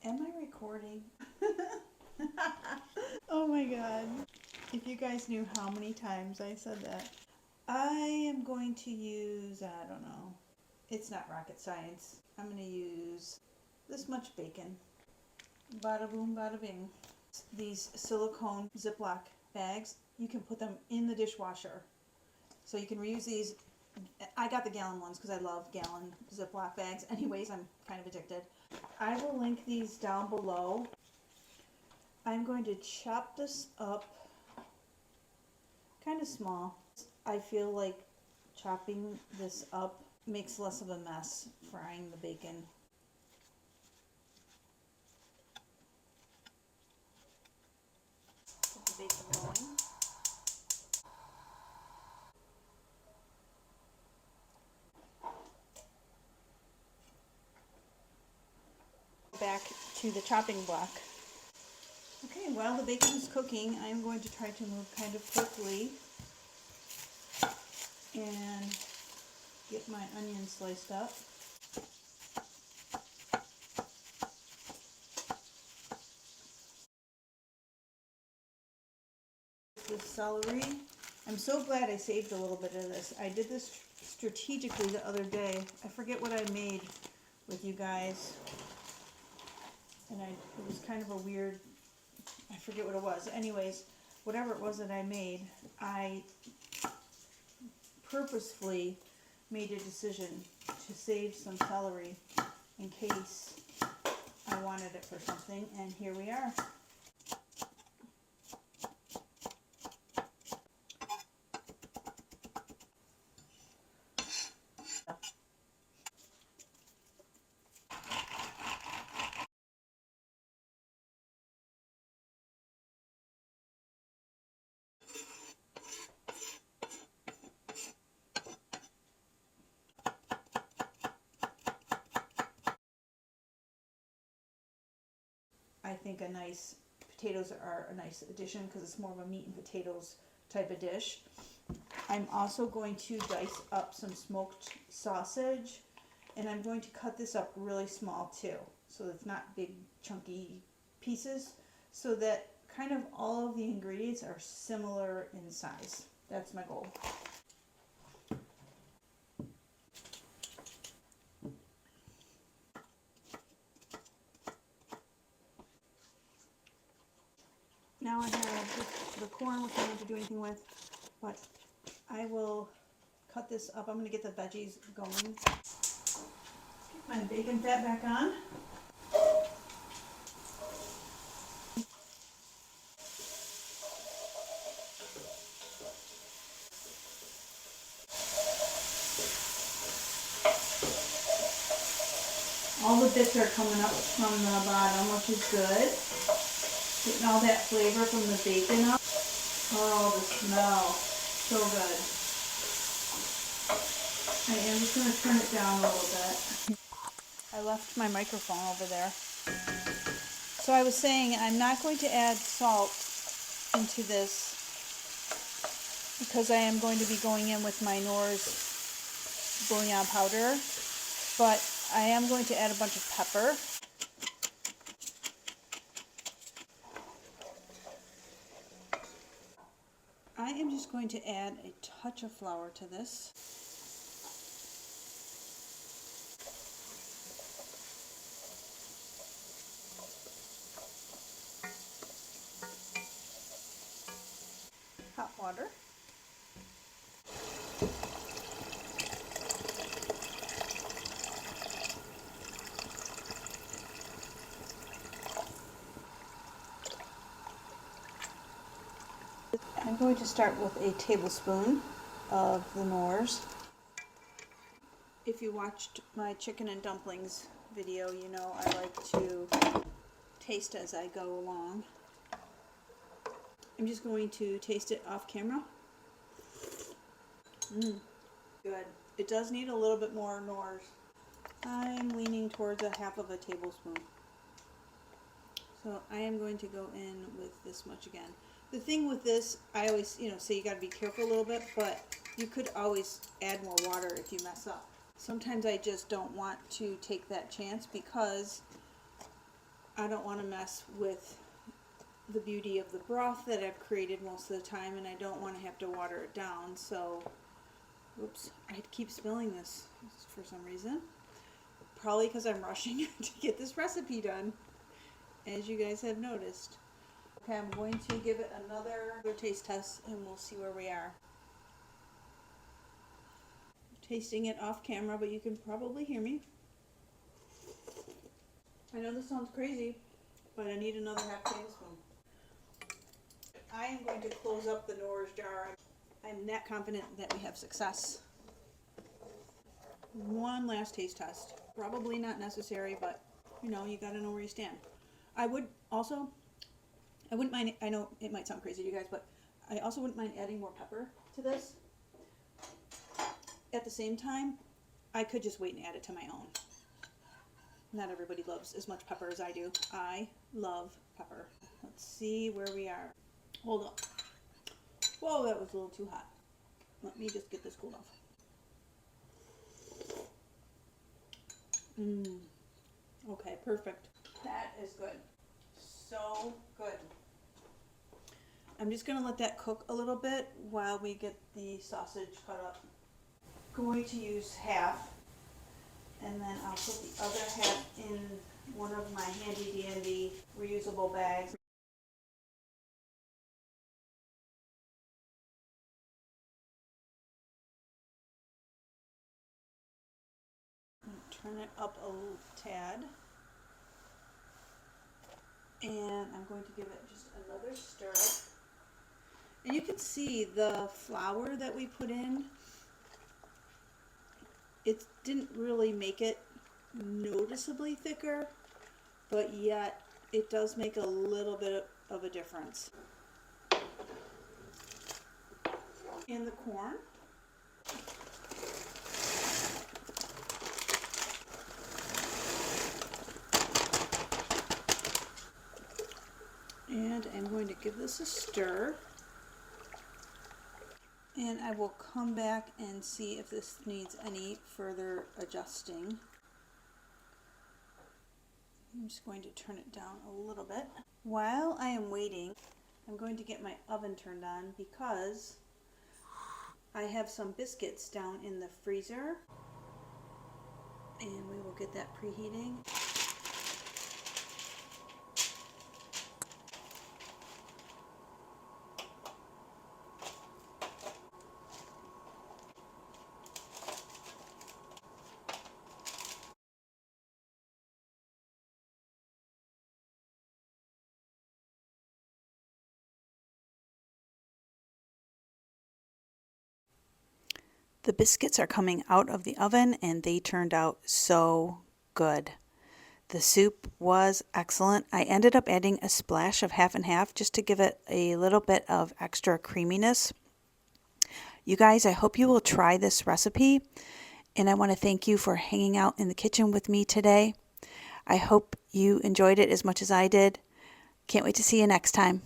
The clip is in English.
Am I recording? Oh my god. If you guys knew how many times I said that. I am going to use, I don't know, it's not rocket science. I'm going to use this much bacon. Bada boom, bada bing. These silicone Ziploc bags, you can put them in the dishwasher. So you can reuse these. I got the gallon ones because I love gallon Ziploc bags. Anyways, I'm kind of addicted. I will link these down below. I'm going to chop this up kind of small. I feel like chopping this up makes less of a mess frying the bacon. Get the bacon going. Back to the chopping block. Okay, while the bacon is cooking, I'm going to try to move kind of quickly and get my onion sliced up. The celery. I'm so glad I saved a little bit of this. I did this strategically the other day. I forget what I made with you guys. And it was kind of a weird, I forget what it was. Anyways, whatever it was that I made, I purposefully made a decision to save some celery in case I wanted it for something, and here we are. I think potatoes are a nice addition because it's more of a meat and potatoes type of dish. I'm also going to dice up some smoked sausage, and I'm going to cut this up really small too, so it's not big chunky pieces, so that kind of all of the ingredients are similar in size. That's my goal. Now I have the corn, which I don't have to do anything with, but I will cut this up. I'm going to get the veggies going. Get my bacon fat back on. All the bits are coming up from the bottom, which is good. Getting all that flavor from the bacon up. Oh, the smell. So good. I am just going to turn it down a little bit. I left my microphone over there. So I was saying I'm not going to add salt into this because I am going to be going in with my Knorr's bouillon powder, but I am going to add a bunch of pepper. I am just going to add a touch of flour to this. Hot water. I'm going to start with a tablespoon of the Knorr's. If you watched my chicken and dumplings video, you know I like to taste as I go along. I'm just going to taste it off camera. Good. It does need a little bit more Knorr's. I'm leaning towards a half of a tablespoon. So I am going to go in with this much again. The thing with this, I always, say you got to be careful a little bit, but you could always add more water if you mess up. Sometimes I just don't want to take that chance because I don't want to mess with the beauty of the broth that I've created most of the time, and I don't want to have to water it down. So, oops, I keep spilling this for some reason. Probably because I'm rushing to get this recipe done, as you guys have noticed. Okay, I'm going to give it another taste test and we'll see where we are. Tasting it off camera, but you can probably hear me. I know this sounds crazy, but I need another half tablespoon. I am going to close up the Knorr's jar. I'm that confident that we have success. One last taste test. Probably not necessary, but you know, you gotta know where you stand. I wouldn't mind, I know it might sound crazy to you guys, but I also wouldn't mind adding more pepper to this. At the same time, I could just wait and add it to my own. Not everybody loves as much pepper as I do. I love pepper. Let's see where we are. Hold on. Whoa, that was a little too hot. Let me just get this cooled off. Okay, perfect. That is good. So good. I'm just going to let that cook a little bit while we get the sausage cut up. Going to use half, and then I'll put the other half in one of my handy dandy reusable bags. Turn it up a little tad, and I'm going to give it just another stir. And you can see the flour that we put in, it didn't really make it noticeably thicker, but yet it does make a little bit of a difference. And the corn. And I'm going to give this a stir. And I will come back and see if this needs any further adjusting. I'm just going to turn it down a little bit. While I am waiting, I'm going to get my oven turned on because I have some biscuits down in the freezer. And we will get that preheating. The biscuits are coming out of the oven and they turned out so good. The soup was excellent. I ended up adding a splash of half and half just to give it a little bit of extra creaminess. You guys, I hope you will try this recipe, and I want to thank you for hanging out in the kitchen with me today. I hope you enjoyed it as much as I did. Can't wait to see you next time.